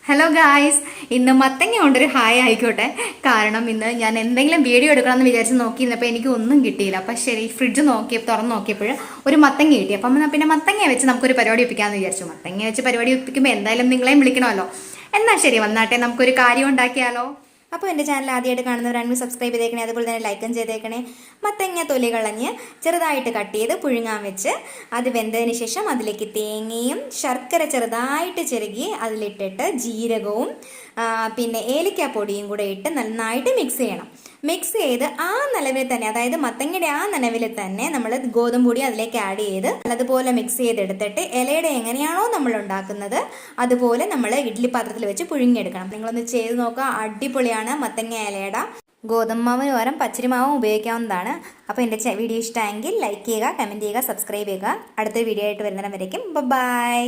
Hello guys, ഇന്ന് മത്തങ്ങ കൊണ്ടൊരു ഹായ് ആയിക്കോട്ടെ. കാരണം ഇന്ന് ഞാൻ എന്തെങ്കിലും വീഡിയോ എടുക്കണമെന്ന് വിചാരിച്ച് നോക്കിയിരുന്നപ്പോൾ എനിക്ക് ഒന്നും കിട്ടിയില്ല. അപ്പം ശരി, ഫ്രിഡ്ജ് തുറന്ന് നോക്കിയപ്പോൾ ഒരു മത്തങ്ങ കിട്ടി. അപ്പം പിന്നെ മത്തങ്ങ വെച്ച് നമുക്കൊരു പരിപാടി ഒപ്പിക്കാമെന്ന് വിചാരിച്ചു. മത്തങ്ങ വെച്ച് പരിപാടി ഒപ്പിക്കുമ്പോൾ എന്തായാലും നിങ്ങളെയും വിളിക്കണമല്ലോ. എന്നാൽ ശരി, വന്നാട്ടെ, നമുക്കൊരു കാര്യം ഉണ്ടാക്കിയാലോ. അപ്പോൾ എൻ്റെ ചാനൽ ആദ്യമായിട്ട് കാണുന്നവരാണെങ്കിൽ സബ്സ്ക്രൈബ് ചെയ്തേക്കണേ, അതുപോലെ തന്നെ ലൈക്കും ചെയ്തേക്കണേ. മത്തങ്ങ തൊലി കളഞ്ഞ് ചെറുതായിട്ട് കട്ട് ചെയ്ത് പുഴുങ്ങാൻ വെച്ച് അത് വെന്തതിന് ശേഷം അതിലേക്ക് തേങ്ങയും ശർക്കര ചെറുതായിട്ട് ചെറുകി അതിലിട്ടിട്ട് ജീരകവും പിന്നെ ഏലക്കാപ്പൊടിയും കൂടെ ഇട്ട് നന്നായിട്ട് മിക്സ് ചെയ്യണം. മിക്സ് ചെയ്ത് ആ നനവിൽ തന്നെ, അതായത് മത്തങ്ങയുടെ ആ നനവിൽ തന്നെ നമ്മൾ ഗോതമ്പ് പൊടി അതിലേക്ക് ആഡ് ചെയ്ത് നല്ലതുപോലെ മിക്സ് ചെയ്തെടുത്തിട്ട് ഇലയുടെ എങ്ങനെയാണോ നമ്മൾ ഉണ്ടാക്കുന്നത് അതുപോലെ നമ്മൾ ഇഡ്ഡലി പാത്രത്തിൽ വെച്ച് പുഴുങ്ങിയെടുക്കണം. നിങ്ങളൊന്ന് ചെയ്ത് നോക്കുക, അടിപൊളിയാണ്. മത്തങ്ങ ഇലയുടെ ഗോതമ്പ് മാവിന് പകരം പച്ചരിമാവും ഉപയോഗിക്കാവുന്നതാണ്. അപ്പോൾ എൻ്റെ വീഡിയോ ഇഷ്ടമായെങ്കിൽ ലൈക്ക് ചെയ്യുക, കമൻറ്റ് ചെയ്യുക, സബ്സ്ക്രൈബ് ചെയ്യുക. അടുത്തൊരു വീഡിയോ ആയിട്ട് വരുന്നവരേക്കും ബൈ.